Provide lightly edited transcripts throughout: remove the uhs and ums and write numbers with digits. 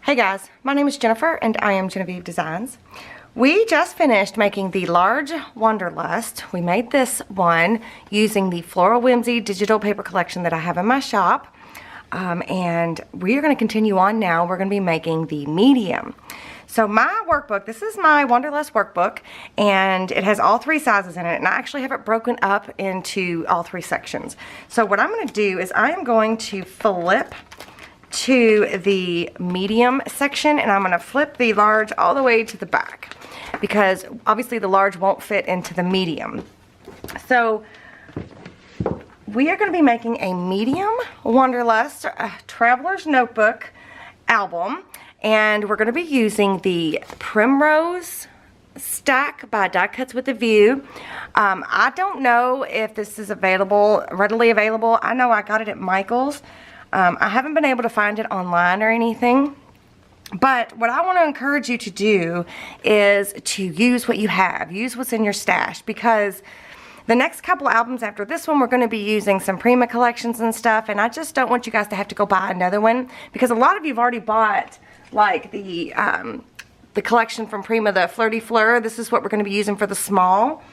Hey guys, my name is Jennifer and I am Genevieve Designs. We just finished making the large Wanderlust. We made this one using the Floral Whimsy digital paper collection that I have in my shop. And we are going to continue on now. We're going to be making the medium. So my workbook, this is my Wanderlust workbook, and it has all three sizes in it, and I actually have it broken up into all three sections. So what I'm going to do is I am going to flip to the medium section, and I'm going to flip the large all the way to the back because obviously the large won't fit into the medium. So we are going to be making a medium Wanderlust Traveler's Notebook album, and we're going to be using the Primrose stack by Die Cuts with a View. I don't know if this is readily available. I know I got it at Michael's. I haven't been able to find it online or anything, but what I want to encourage you to do is to use what you have. Use what's in your stash, because the next couple albums after this one, we're going to be using some Prima collections and stuff, and I just don't want you guys to have to go buy another one, because a lot of you have already bought like the collection from Prima, the Flirty Fleur. This is what we're going to be using for the small.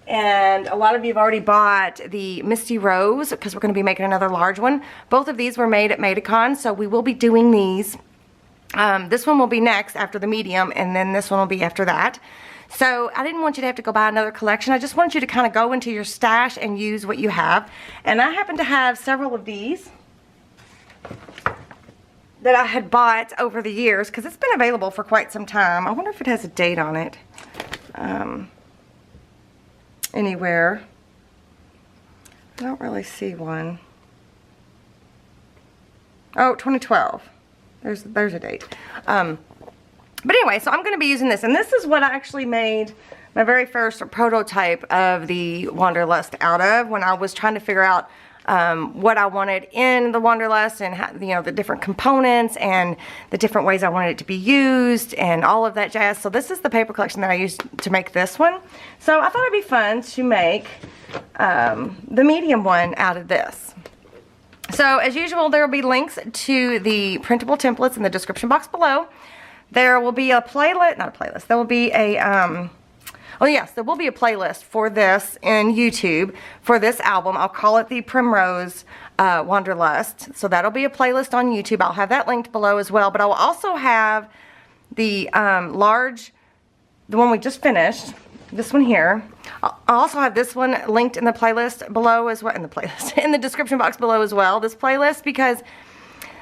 And a lot of you have already bought the Misty Rose, because we're going to be making another large one. Both of these were made at Madicon, so we will be doing these. This one will be next after the medium, and then this one will be after that. So I didn't want you to have to go buy another collection. I just wanted you to kind of go into your stash and use what you have. And I happen to have several of these that I had bought over the years, because it's been available for quite some time. I wonder if it has a date on it. Anywhere. I don't really see one. Oh, 2012. There's a date. But anyway, so I'm going to be using this, and this is what I actually made my very first prototype of the Wanderlust out of when I was trying to figure out what I wanted in the Wanderlust, and how, you know, the different components and the different ways I wanted it to be used and all of that jazz. So this is the paper collection that I used to make this one. So I thought it'd be fun to make the medium one out of this. So as usual, there will be links to the printable templates in the description box below. There will be a playlist, not a playlist, there will be a oh yes, there will be a playlist for this in YouTube for this album. I'll call it the Primrose Wanderlust. So that'll be a playlist on YouTube. I'll have that linked below as well. But I will also have the large, the one we just finished, this one here. I'll also have this one linked in the playlist below as well, in the description box below as well, this playlist, because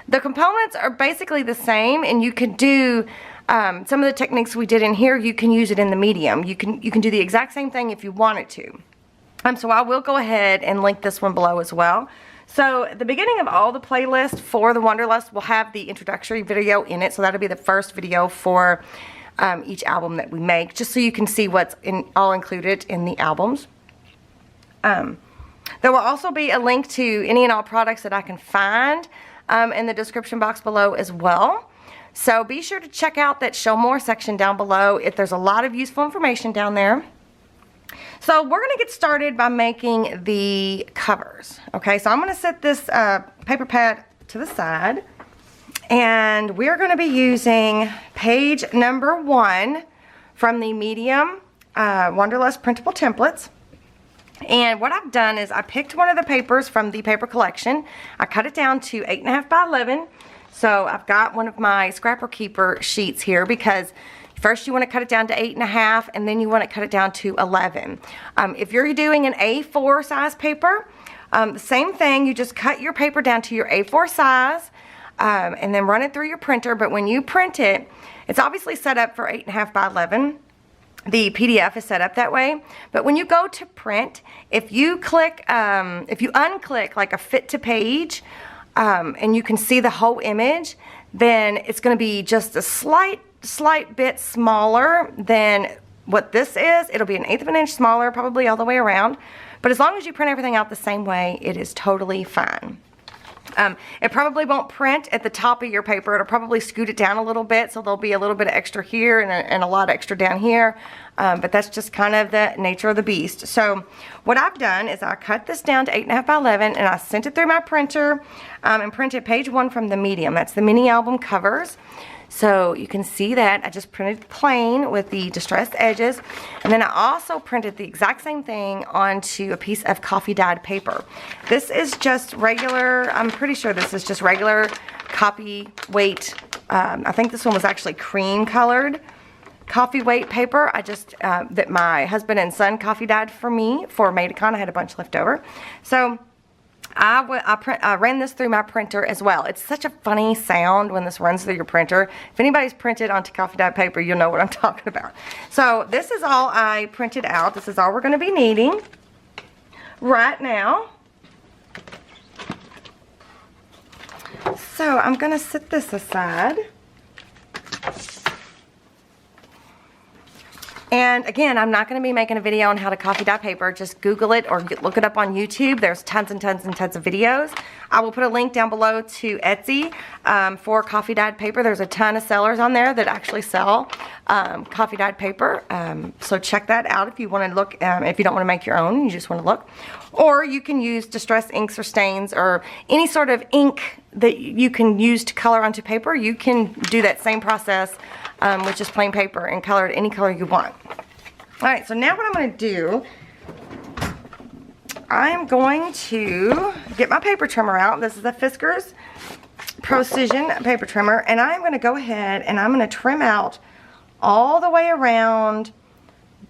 the components are basically the same, and you can do some of the techniques we did in here, you can use it in the medium. You can do the exact same thing if you wanted to. So I will go ahead and link this one below as well. So at the beginning of all the playlists for the Wanderlust will have the introductory video in it. So that'll be the first video for each album that we make, just so you can see what's all included in the albums. There will also be a link to any and all products that I can find in the description box below as well. So be sure to check out that Show More section down below. There's a lot of useful information down there. So we're going to get started by making the covers. Okay, so I'm going to set this paper pad to the side, and we're going to be using page number 1 from the medium Wanderlust printable templates. And what I've done is I picked one of the papers from the paper collection. I cut it down to 8.5 by 11. So I've got one of my Scrapper Keeper sheets here, because first you want to cut it down to 8.5, and then you want to cut it down to 11. If you're doing an A4 size paper, the same thing, you just cut your paper down to your A4 size and then run it through your printer. But when you print it, it's obviously set up for 8.5 by 11. The PDF is set up that way. But when you go to print, if you unclick like a fit to page, and you can see the whole image, then it's going to be just a slight bit smaller than what this is. It'll be 1/8 of an inch smaller, probably all the way around. But as long as you print everything out the same way, it is totally fine. It probably won't print at the top of your paper. It'll probably scoot it down a little bit, so there'll be a little bit of extra here and a lot extra down here. But that's just kind of the nature of the beast. So what I've done is I cut this down to 8.5 by 11, and I sent it through my printer and printed page 1 from the medium. That's the mini album covers. So you can see that I just printed plain with the distressed edges, and then I also printed the exact same thing onto a piece of coffee dyed paper. This is just regular, I'm pretty sure this is just regular copy weight. I think this one was actually cream colored coffee weight paper. I just, that my husband and son coffee dyed for me for Maidacon. I had a bunch left over. So I ran this through my printer as well. It's such a funny sound when this runs through your printer. If anybody's printed onto coffee dyed paper, you'll know what I'm talking about. So this is all I printed out. This is all we're going to be needing right now. So I'm going to set this aside. And again, I'm not going to be making a video on how to coffee dye paper. Just Google it or look it up on YouTube. There's tons and tons and tons of videos. I will put a link down below to Etsy for coffee dyed paper. There's a ton of sellers on there that actually sell coffee dyed paper. So check that out if you want to look, if you don't want to make your own, you just want to look. Or you can use distressed inks or stains or any sort of ink that you can use to color onto paper. You can do that same process with just plain paper and color it any color you want. Alright, so now what I'm going to do, I am going to get my paper trimmer out. This is a Fiskars Precision paper trimmer, and I'm going to go ahead and I'm going to trim out all the way around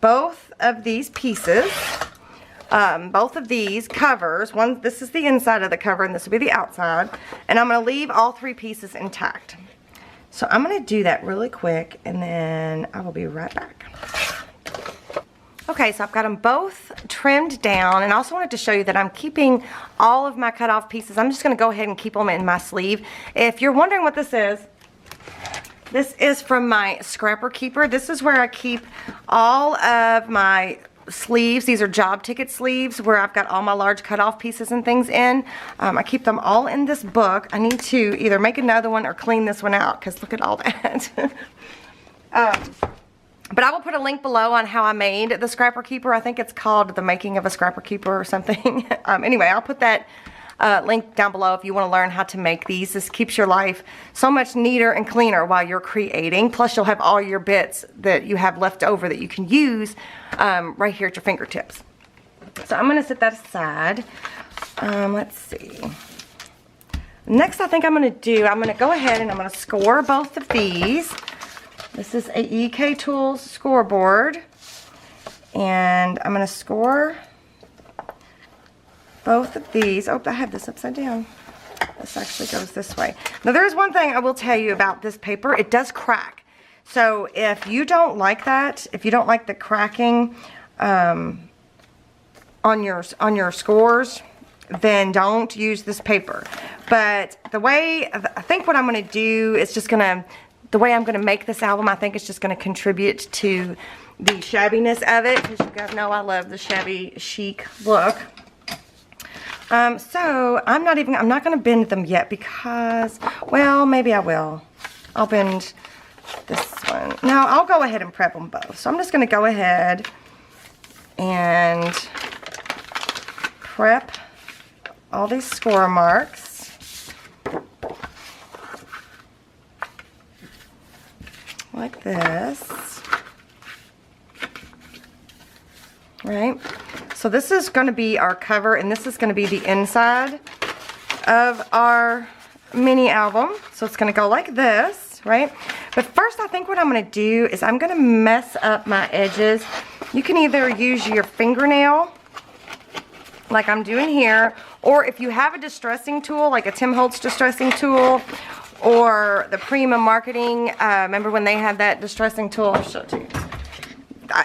both of these pieces, both of these covers. This is the inside of the cover and this will be the outside, and I'm going to leave all three pieces intact. So I'm going to do that really quick and then I will be right back. Okay, so I've got them both trimmed down, and I also wanted to show you that I'm keeping all of my cut off pieces. I'm just going to go ahead and keep them in my sleeve. If you're wondering what this is from my scrapper keeper. This is where I keep all of my sleeves. These are job ticket sleeves where I've got all my large cutoff pieces and things in. I keep them all in this book. I need to either make another one or clean this one out because look at all that. But I will put a link below on how I made the scrapper keeper. I think it's called The Making of a Scrapper Keeper or something. Anyway, I'll put that link down below if you want to learn how to make these. This keeps your life so much neater and cleaner while you're creating. Plus you'll have all your bits that you have left over that you can use right here at your fingertips. So I'm going to set that aside. Let's see. Next I think I'm going to go ahead and I'm going to score both of these. This is a EK Tools scoreboard, and I'm going to score both of these. Oh, I have this upside down. This actually goes this way. Now there is one thing I will tell you about this paper. It does crack. So if you don't like that, if you don't like the cracking on your scores, then don't use this paper. But the way, I think what I'm going to do is just going to, the way I'm going to make this album, I think it's just going to contribute to the shabbiness of it, because you guys know I love the shabby chic look. So I'm not going to bend them yet because, well, maybe I will. I'll bend this one. No, I'll go ahead and prep them both. So I'm just going to go ahead and prep all these score marks. Like this. Right? So this is going to be our cover, and this is going to be the inside of our mini album. So it's going to go like this, right? But first I think what I'm going to do is I'm going to mess up my edges. You can either use your fingernail, like I'm doing here, or if you have a distressing tool, like a Tim Holtz distressing tool, or the Prima Marketing, remember when they had that distressing tool? I'll show it to you.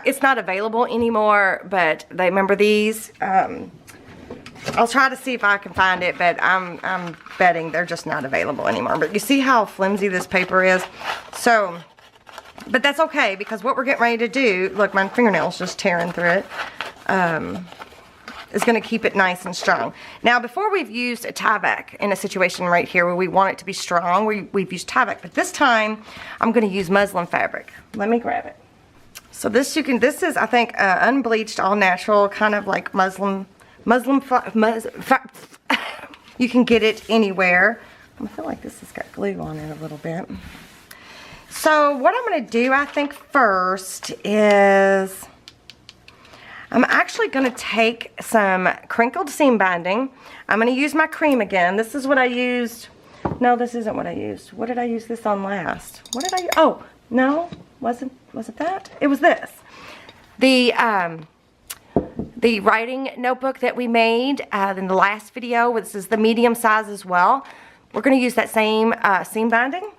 It's not available anymore, but they remember these. I'll try to see if I can find it, but I'm betting they're just not available anymore. But you see how flimsy this paper is? So, but that's okay, because what we're getting ready to do, look, my fingernail's just tearing through it, is going to keep it nice and strong. Now, before we've used a Tyvek in a situation right here where we want it to be strong, we've used Tyvek, but this time I'm going to use muslin fabric. Let me grab it. So this is, I think, unbleached, all natural, kind of like muslin you can get it anywhere. I feel like this has got glue on it a little bit. So what I'm going to do, I think, first is I'm actually going to take some crinkled seam binding. I'm going to use my cream again. This is what I used. No, this isn't what I used. What did I use this on last? What did I, oh, no, was it that? It was this. The writing notebook that we made in the last video. This is the medium size as well. We're going to use that same seam binding.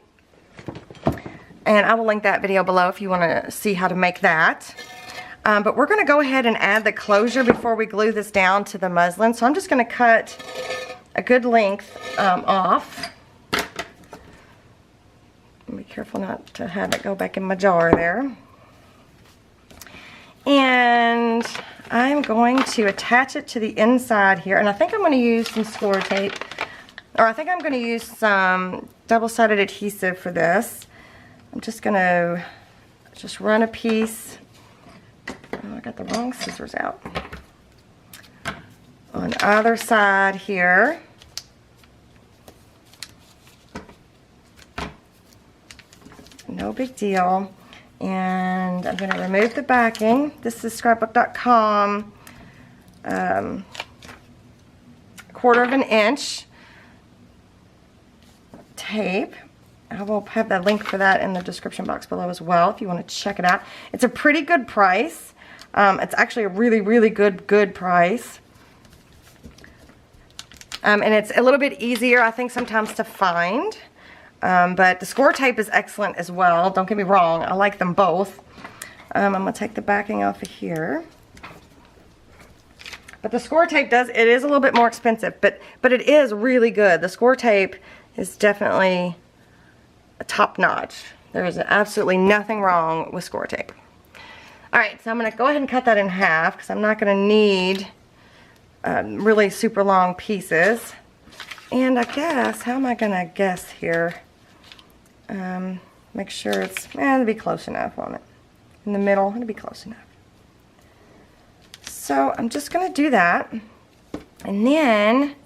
And I will link that video below if you want to see how to make that. But we're going to go ahead and add the closure before we glue this down to the muslin. So I'm just going to cut a good length off. Be careful not to have it go back in my jar there. And I'm going to attach it to the inside here. And I think I'm going to use some score tape. Or I think I'm going to use some double-sided adhesive for this. I'm just going to just run a piece. Oh, I got the wrong scissors out. On either side here. No big deal. And I'm going to remove the backing. This is scrapbook.com, 1/4 inch tape. I will have the link for that in the description box below as well if you want to check it out. It's a pretty good price. It's actually a really, really good price. And it's a little bit easier, I think, sometimes to find. But the score tape is excellent as well. Don't get me wrong. I like them both. I'm going to take the backing off of here. But the score tape it is a little bit more expensive, but it is really good. The score tape is definitely a top notch. There is absolutely nothing wrong with score tape. Alright, so I'm going to go ahead and cut that in half because I'm not going to need really super long pieces. And I guess, how am I going to guess here? Make sure it'll be close enough on it. In the middle, it'll be close enough. So I'm just going to do that. And then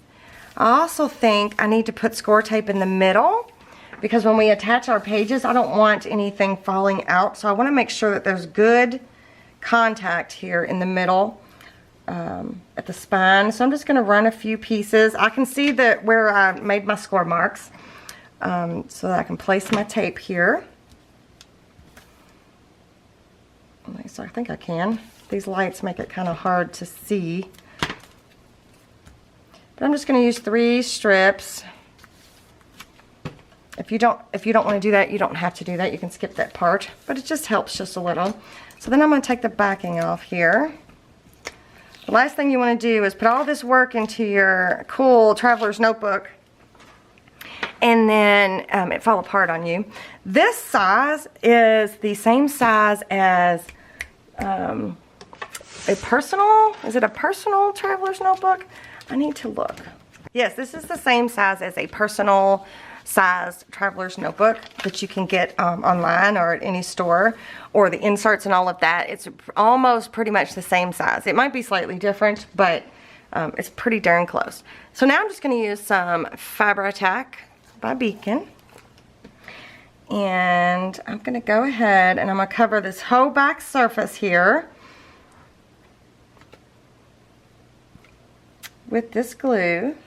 I also think I need to put score tape in the middle because when we attach our pages, I don't want anything falling out. So I want to make sure that there's good contact here in the middle at the spine. So I'm just going to run a few pieces. I can see that where I made my score marks so that I can place my tape here. At least I think I can. These lights make it kind of hard to see. But I'm just going to use 3 strips. If you don't want to do that, you don't have to do that. You can skip that part, but it just helps just a little. So then I'm going to take the backing off here. The last thing you want to do is put all this work into your cool traveler's notebook and then it fall apart on you. This size is the same size as is it a personal traveler's notebook? I need to look. Yes, this is the same size as a personal size traveler's notebook that you can get online or at any store, or the inserts and all of that. It's almost pretty much the same size. It might be slightly different, but it's pretty darn close. So now I'm just going to use some Fiber Attack by Beacon. And I'm going to go ahead and I'm going to cover this whole back surface here with this glue.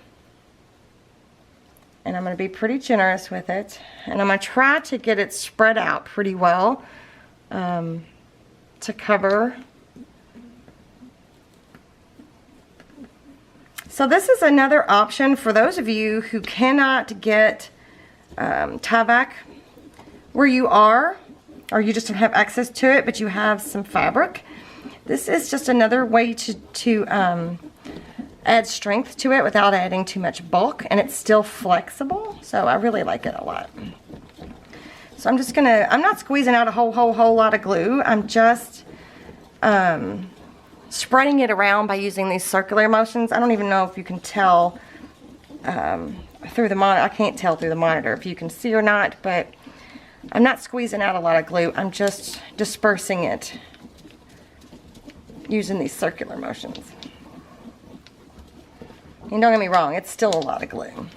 And I'm going to be pretty generous with it. And I'm going to try to get it spread out pretty well to cover. So this is another option for those of you who cannot get Tyvek where you are, or you just don't have access to it, but you have some fabric. This is just another way to add strength to it without adding too much bulk, and it's still flexible, so I really like it a lot. So I'm just gonna, I'm not squeezing out a whole lot of glue. I'm just spreading it around by using these circular motions. I don't even know if you can tell through the monitor. I can't tell through the monitor if you can see or not, but I'm not squeezing out a lot of glue. I'm just dispersing it using these circular motions. And don't get me wrong, it's still a lot of glue.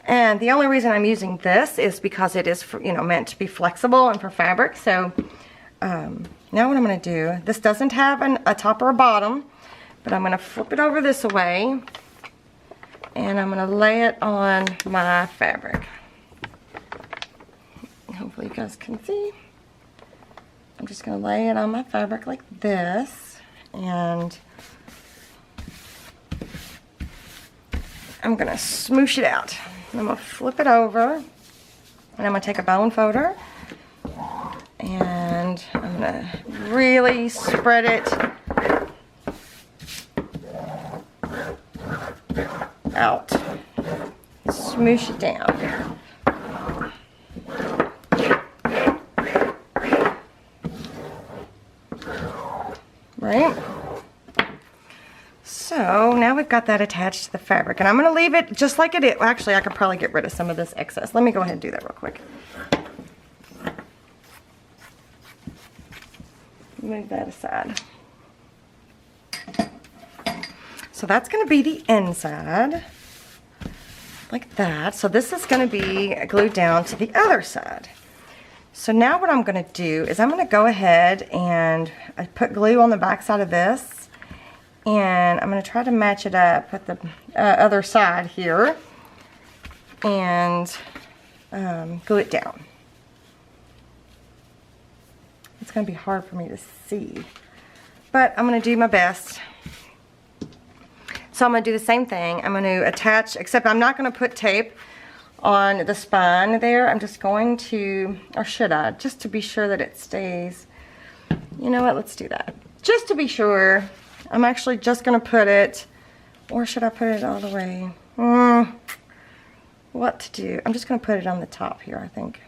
And the only reason I'm using this is because it is, you know, meant to be flexible and for fabric. So now what I'm going to do, this doesn't have a top or a bottom, but I'm going to flip it over this way, and I'm going to lay it on my fabric. Hopefully you guys can see. I'm just going to lay it on my fabric like this, and I'm going to smoosh it out. I'm going to flip it over, and I'm going to take a bone folder, and I'm going to really spread it out. Smoosh it down. Right? So now we've got that attached to the fabric, and I'm going to leave it just like it is. Actually, I could probably get rid of some of this excess. Let me go ahead and do that real quick. Move that aside. So that's going to be the inside, like that. So this is going to be glued down to the other side. So now what I'm going to do is I'm going to go ahead and put glue on the back side of this, and I'm going to try to match it up with the other side here, and glue it down. It's going to be hard for me to see, but I'm going to do my best. So I'm going to do the same thing. I'm going to attach, except I'm not going to put tape on the spine there. I'm just going to, or should I, just to be sure that it stays. You know what, let's do that. Just to be sure, I'm actually just going to put it, or should I put it all the way? What to do? I'm just going to put it on the top here, I think.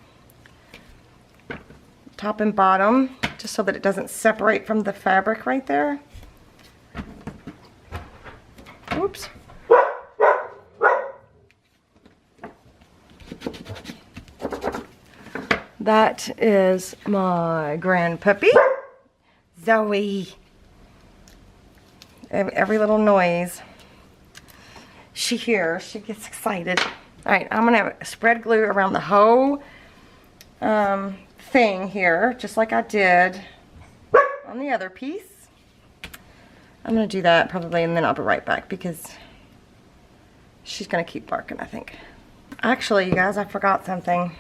Top and bottom, just so that it doesn't separate from the fabric right there. Oops. That is my grand puppy, Zoe. Every little noise she hears, she gets excited. All right, I'm gonna spread glue around the whole thing here, just like I did on the other piece. I'm gonna do that probably, and then I'll be right back because she's gonna keep barking, I think. Actually, you guys, I forgot something.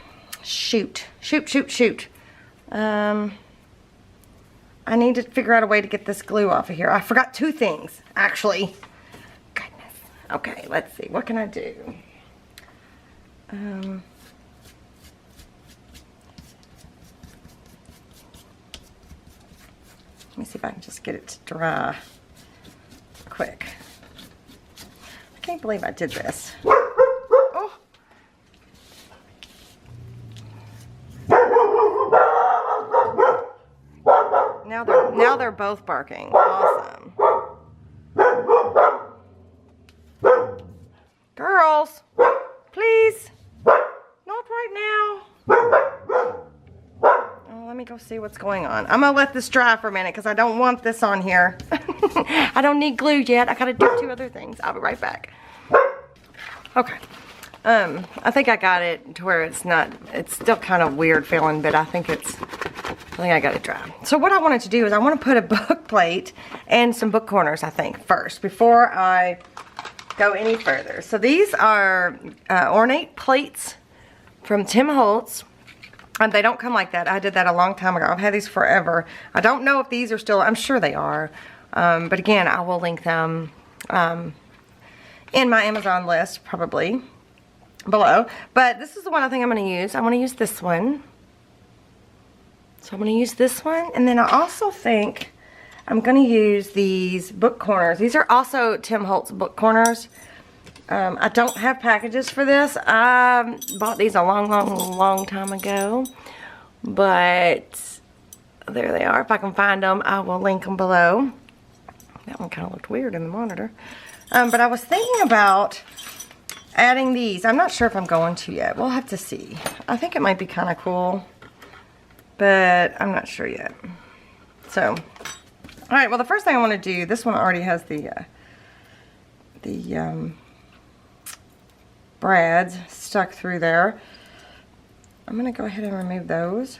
Shoot. I need to figure out a way to get this glue off of here. I forgot two things, actually. Goodness. Okay, let's see. What can I do? Let me see if I can just get it to dry quick. I can't believe I did this. Oh. Now they're both barking. Awesome. Girls, please. Not right now. Oh, let me go see what's going on. I'm gonna let this dry for a minute because I don't want this on here. I don't need glue yet. I gotta do two other things. I'll be right back. Okay. I think I got it to where it's still kind of weird feeling, but I think I got it dry. So what I wanted to do is I want to put a book plate and some book corners, I think, first, before I go any further. So these are ornate plates from Tim Holtz. And they don't come like that. I did that a long time ago. I've had these forever. I don't know if these are still, I'm sure they are. But again, I will link them in my Amazon list, probably, below. But this is the one I think I'm going to use. I want to use this one. So I'm going to use this one. And then I also think I'm going to use these book corners. These are also Tim Holtz book corners. I don't have packages for this. I bought these a long time ago. But there they are. If I can find them, I will link them below. That one kind of looked weird in the monitor. But I was thinking about adding these. I'm not sure if I'm going to yet. We'll have to see. I think it might be kind of cool, but I'm not sure yet. So, all right. Well, the first thing I want to do, this one already has the brads stuck through there. I'm going to go ahead and remove those.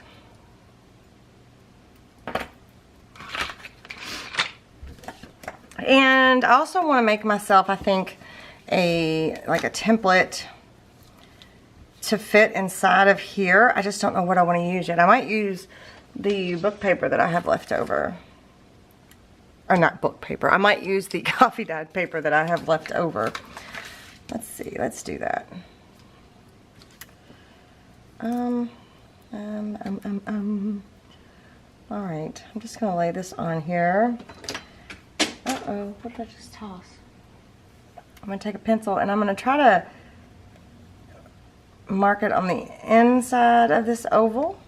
And I also want to make myself, I think, like a template to fit inside of here. I just don't know what I want to use yet. I might use the book paper that I have left over. Or not book paper. I might use the coffee dyed paper that I have left over. Let's see. Let's do that. Alright. I'm just going to lay this on here. Uh-oh. What did I just toss? I'm going to take a pencil and I'm going to try to mark it on the inside of this oval.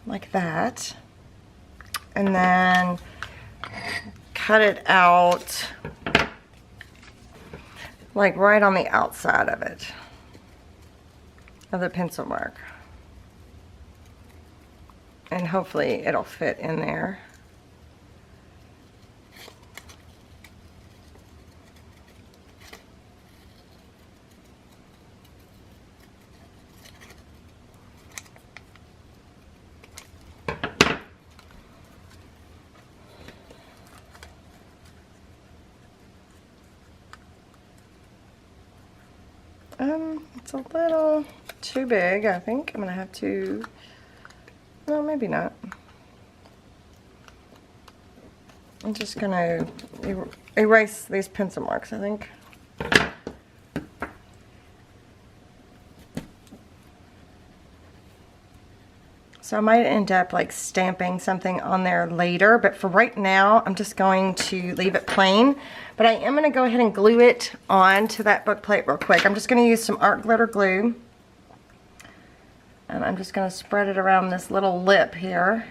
Like that. And then cut it out like right on the outside of it, of the pencil mark. And hopefully it'll fit in there. It's a little too big, I think. I'm gonna have to, no, maybe not. I'm just gonna erase these pencil marks, I think. So I might end up like stamping something on there later, but for right now, I'm just going to leave it plain. But I am gonna go ahead and glue it onto that book plate real quick. I'm just gonna use some art glitter glue. And I'm just gonna spread it around this little lip here.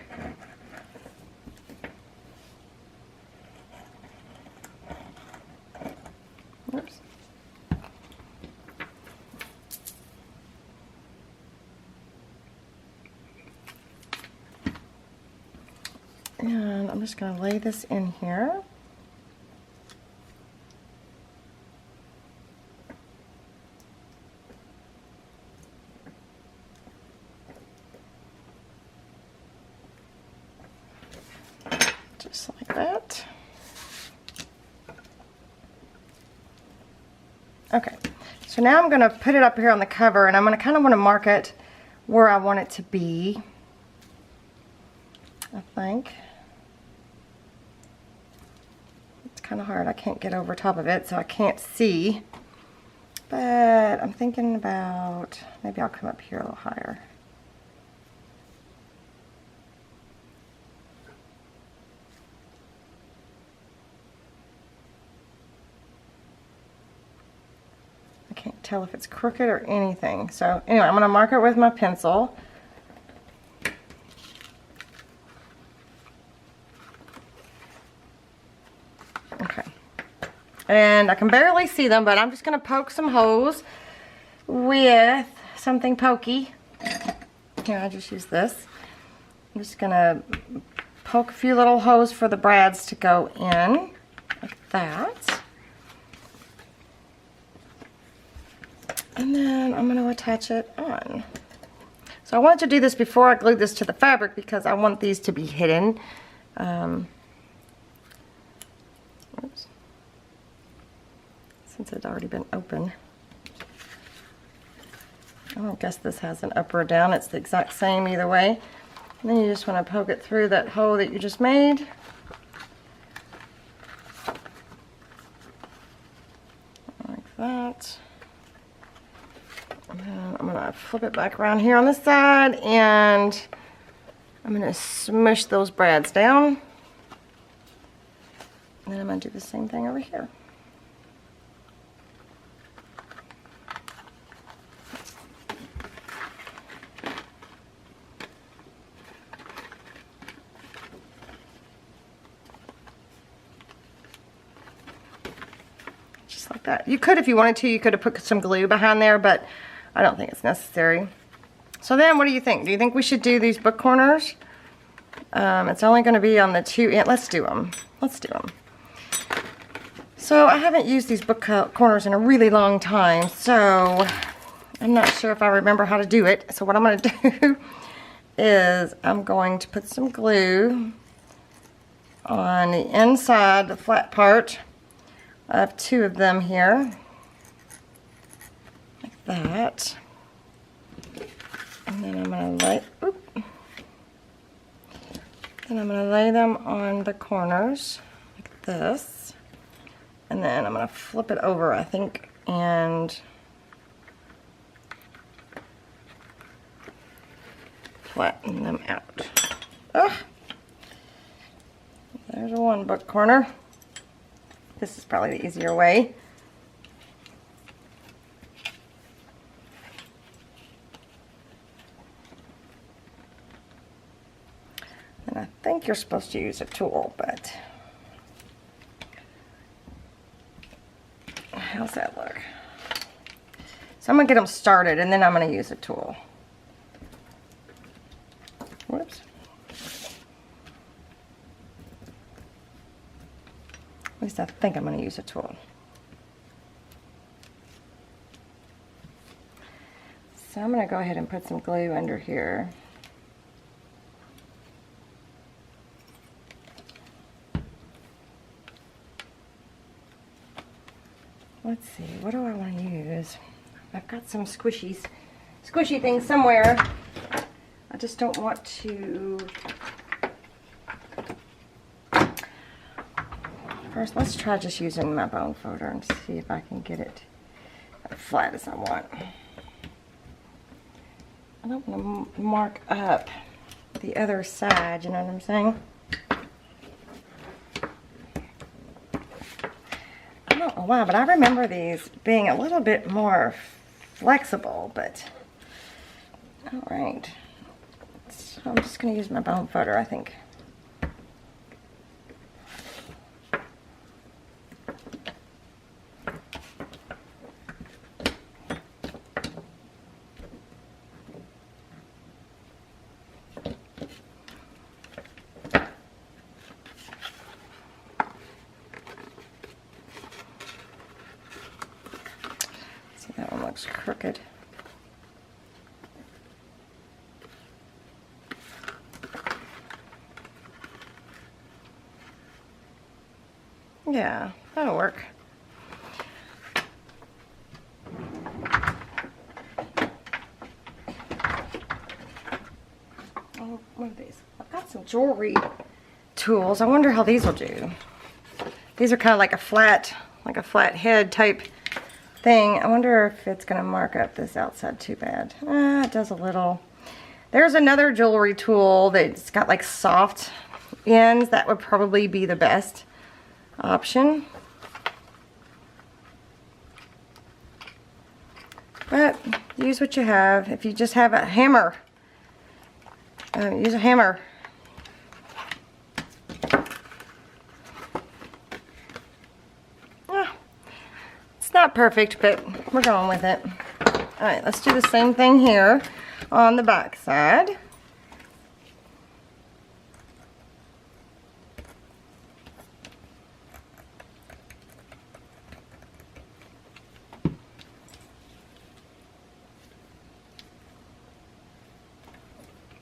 Oops. And I'm just going to lay this in here. Just like that. Okay, so now I'm going to put it up here on the cover, and I'm going to kind of want to mark it where I want it to be, I think. Kind of hard. I can't get over top of it, so I can't see. But I'm thinking about maybe I'll come up here a little higher. I can't tell if it's crooked or anything. So anyway, I'm going to mark it with my pencil. And I can barely see them, but I'm just going to poke some holes with something pokey. Here, I just use this. I'm just going to poke a few little holes for the brads to go in, like that. And then I'm going to attach it on. So I wanted to do this before I glued this to the fabric because I want these to be hidden. Oops. Since it's already been open. I don't guess this has an up or down. It's the exact same either way. And then you just want to poke it through that hole that you just made. Like that. And then I'm going to flip it back around here on this side, and I'm going to smush those brads down. And then I'm going to do the same thing over here. Like that. You could, if you wanted to, you could have put some glue behind there, but I don't think it's necessary. So then, what do you think? Do you think we should do these book corners? It's only going to be on the two end. Let's do them. Let's do them. So I haven't used these book corners in a really long time, so I'm not sure if I remember how to do it. So what I'm going to do is I'm going to put some glue on the inside, the flat part. I have 2 of them here, like that. And then I'm going to lay them on the corners like this. And then I'm going to flip it over, I think, and flatten them out. Oh, there's one book corner. This is probably the easier way. And I think you're supposed to use a tool, but how's that look? So I'm going to get them started, and then I'm going to use a tool. Whoops. At least I think I'm going to use a tool. So I'm going to go ahead and put some glue under here. Let's see, what do I want to use? I've got some squishy things somewhere. I just don't want to. First, let's try just using my bone folder and see if I can get it as flat as I want. I don't want to mark up the other side, you know what I'm saying? I don't know why, but I remember these being a little bit more flexible, but alright. So I'm just going to use my bone folder, I think. See, that one looks crooked. Yeah, that'll work. Oh, what are these? I've got some jewelry tools. I wonder how these will do. These are kind of like a flat head type thing. I wonder if it's going to mark up this outside too bad. It does a little. There's another jewelry tool that's got like soft ends. That would probably be the best option. But use what you have. If you just have a hammer, use a hammer. It's not perfect, but we're going with it. Alright, let's do the same thing here on the back side.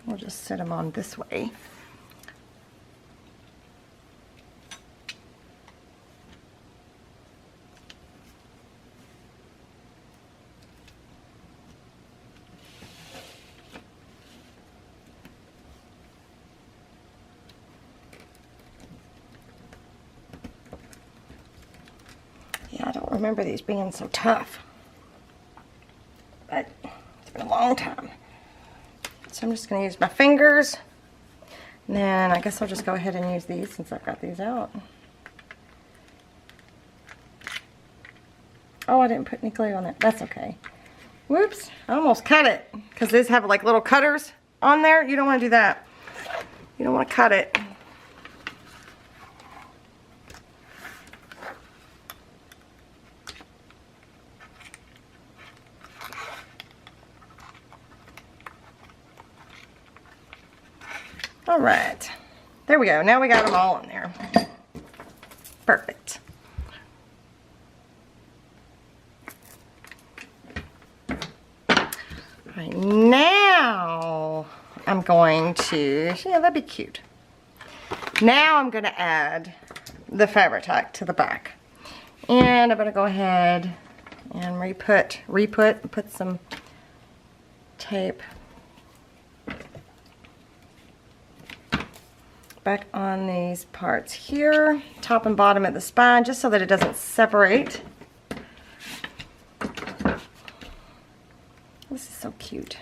We'll just set them on this way. Yeah, I don't remember these being so tough, but it's been a long time. So I'm just going to use my fingers, and then I guess I'll just go ahead and use these since I've got these out. Oh, I didn't put any glue on it. That's okay. Whoops, I almost cut it because these have like little cutters on there. You don't want to do that. You don't want to cut it. All right, there we go. Now we got them all in there. Perfect. Right, now I'm going to, yeah, that'd be cute. Now I'm going to add the fabric tack to the back. And I'm going to go ahead and put some tape back on these parts here, top and bottom at the spine, just so that it doesn't separate. This is so cute.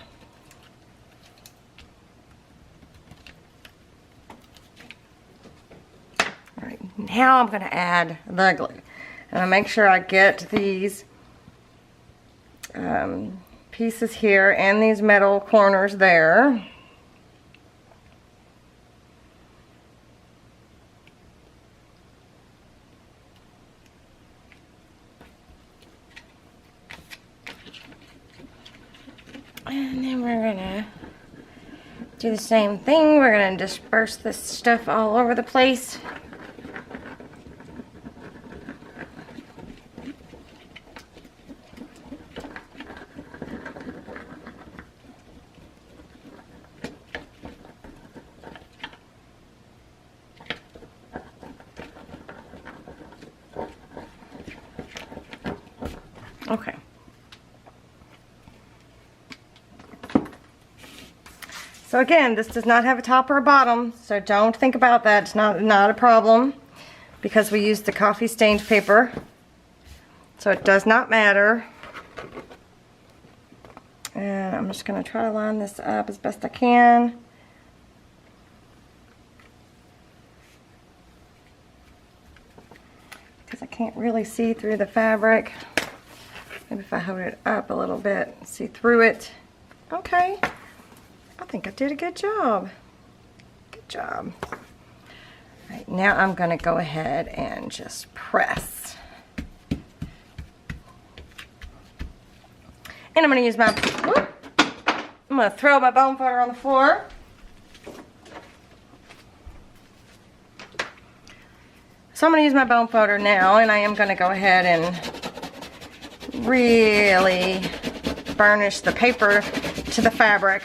All right, now I'm going to add the glue. And I make sure I get these pieces here and these metal corners there. And then we're gonna do the same thing. We're gonna disperse this stuff all over the place. Okay. So again, this does not have a top or a bottom, so don't think about that. It's not a problem because we used the coffee stained paper. So it does not matter. And I'm just going to try to line this up as best I can. Because I can't really see through the fabric. Maybe if I hold it up a little bit, see through it. Okay. I think I did a good job. Good job. All right, now I'm going to go ahead and just press. And I'm going to use my, I'm going to throw my bone folder on the floor. So I'm going to use my bone folder now, and I am going to go ahead and really burnish the paper to the fabric.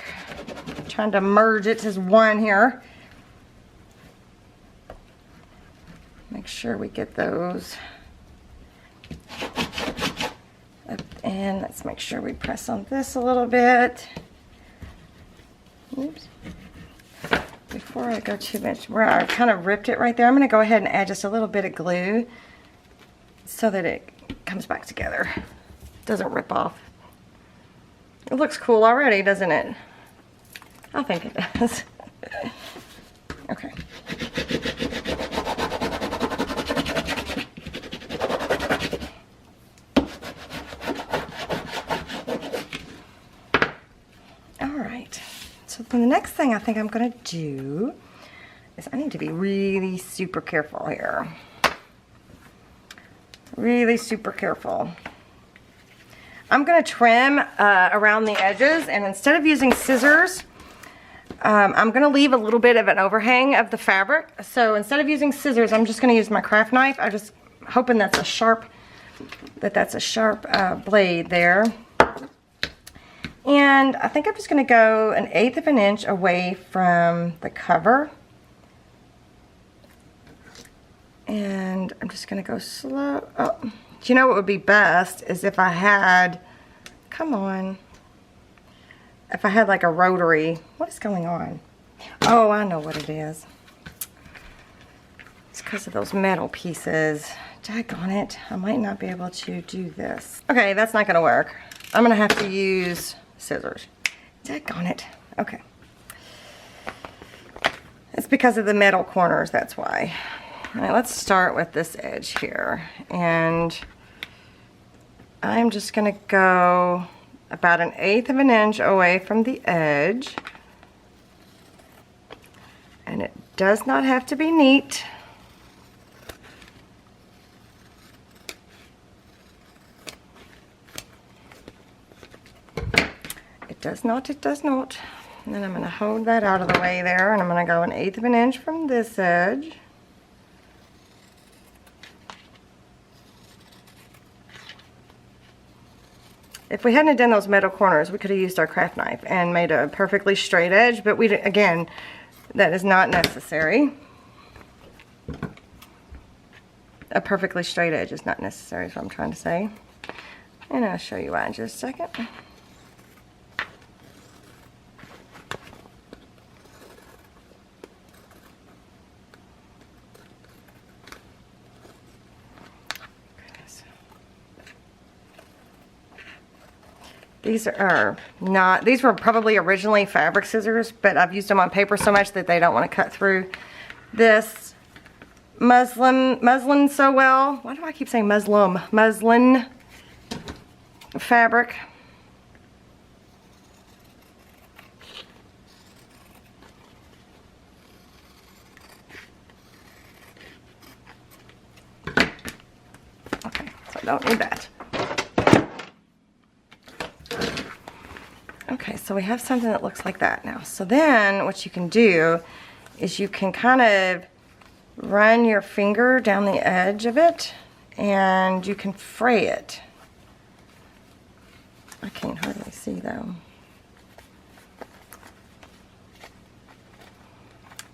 Trying to merge it as one here. Make sure we get those up, and let's make sure we press on this a little bit. Oops. Before I go too much, where I kind of ripped it right there, I'm going to go ahead and add just a little bit of glue so that it comes back together. Doesn't rip off. It looks cool already, doesn't it? I think it does. Okay. All right. So then the next thing I think I'm going to do is I need to be really super careful here. Really super careful. I'm going to trim around the edges, and instead of using scissors, I'm going to leave a little bit of an overhang of the fabric. So instead of using scissors, I'm just going to use my craft knife. I'm just hoping that's a sharp blade there. And I think I'm just going to go 1/8 of an inch away from the cover. And I'm just going to go slow. Oh, do you know what would be best is if I had, come on. If I had like a rotary, what is going on? Oh, I know what it is. It's because of those metal pieces. Daggone it, I might not be able to do this. Okay, that's not gonna work. I'm gonna have to use scissors. Daggone it, okay. It's because of the metal corners, that's why. All right, let's start with this edge here. And I'm just gonna go about 1/8 of an inch away from the edge, and it does not have to be neat. It does not, it does not. And then I'm going to hold that out of the way there, and I'm going to go 1/8 of an inch from this edge. if we hadn't done those metal corners, we could have used our craft knife and made a perfectly straight edge, but we, again, that is not necessary. A perfectly straight edge is not necessary, is what I'm trying to say. And I'll show you why in just a second. These are not, these were probably originally fabric scissors, but I've used them on paper so much that they don't want to cut through this muslin so well. Why do I keep saying muslin fabric? Okay, so I don't need that. Okay, so we have something that looks like that now. So then what you can do is you can kind of run your finger down the edge of it and you can fray it. I can't hardly see though.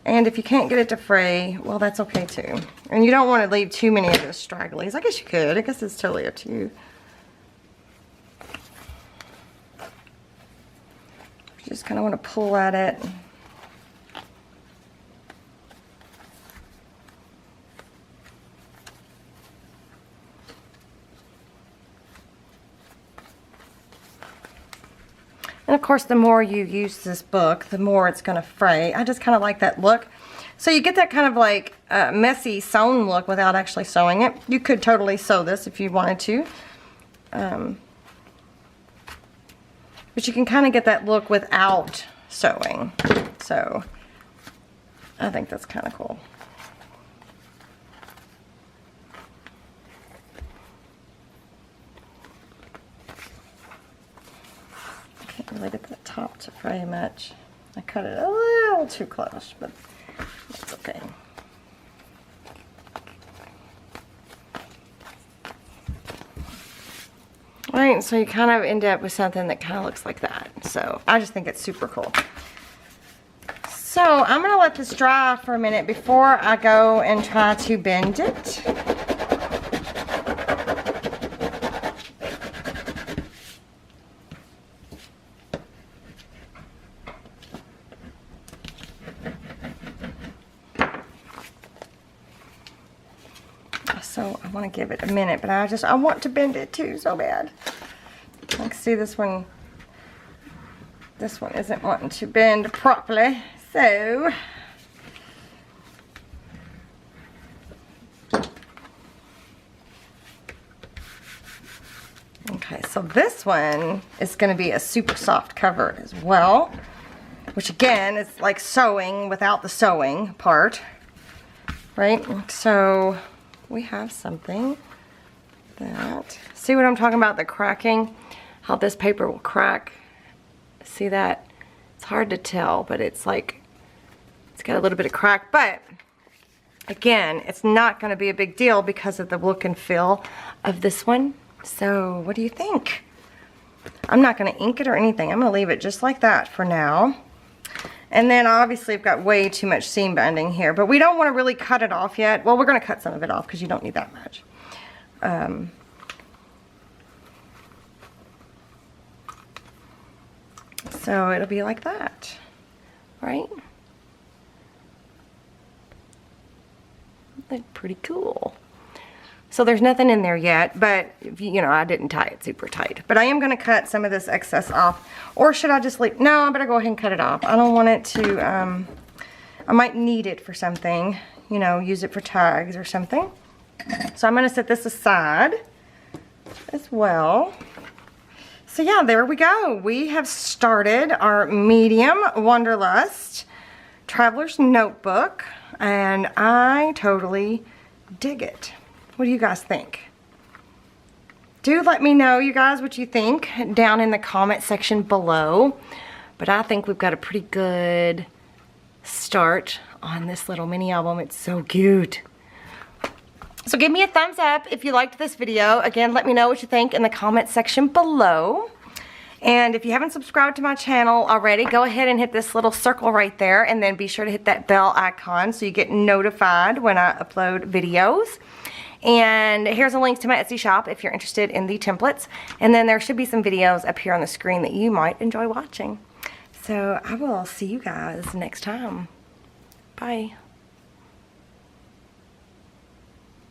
And if you can't get it to fray, well, that's okay too. And you don't want to leave too many of those stragglies. I guess you could. I guess it's totally up to you. Just kind of want to pull at it. And of course, the more you use this book, the more it's going to fray. I just kind of like that look. So you get that kind of like messy sewn look without actually sewing it. You could totally sew this if you wanted to. But you can kind of get that look without sewing. So I think that's kind of cool. I can't really get that top to fray much. I cut it a little too close, but that's okay. Right, so you kind of end up with something that kind of looks like that. So I just think it's super cool. So I'm going to let this dry for a minute before I go and try to bend it. So I want to give it a minute, but I want to bend it too so bad. I can see this one isn't wanting to bend properly, so okay, so this one is going to be a super soft cover as well, which again is like sewing without the sewing part, right? So we have something that, see what I'm talking about, the cracking, how this paper will crack. See that? It's hard to tell, but it's like, it's got a little bit of crack, but again, it's not going to be a big deal because of the look and feel of this one. So what do you think? I'm not going to ink it or anything. I'm going to leave it just like that for now. And then obviously I've got way too much seam binding here, but we don't want to really cut it off yet. Well, we're going to cut some of it off because you don't need that much. So it'll be like that, right? Look pretty cool. So there's nothing in there yet, but you know, I didn't tie it super tight. But I am going to cut some of this excess off. Or should I just leave? No, I better go ahead and cut it off. I don't want it to, I might need it for something, you know, use it for tags or something. So I'm going to set this aside as well. So yeah, there we go. We have started our medium Wanderlust Traveler's Notebook, and I totally dig it. What do you guys think? Do let me know, you guys, what you think down in the comment section below. But I think we've got a pretty good start on this little mini album. It's so cute. So give me a thumbs up if you liked this video. Again, let me know what you think in the comment section below. And if you haven't subscribed to my channel already, go ahead and hit this little circle right there, and then be sure to hit that bell icon so you get notified when I upload videos. And here's a link to my Etsy shop if you're interested in the templates. And then there should be some videos up here on the screen that you might enjoy watching. So I will see you guys next time. Bye.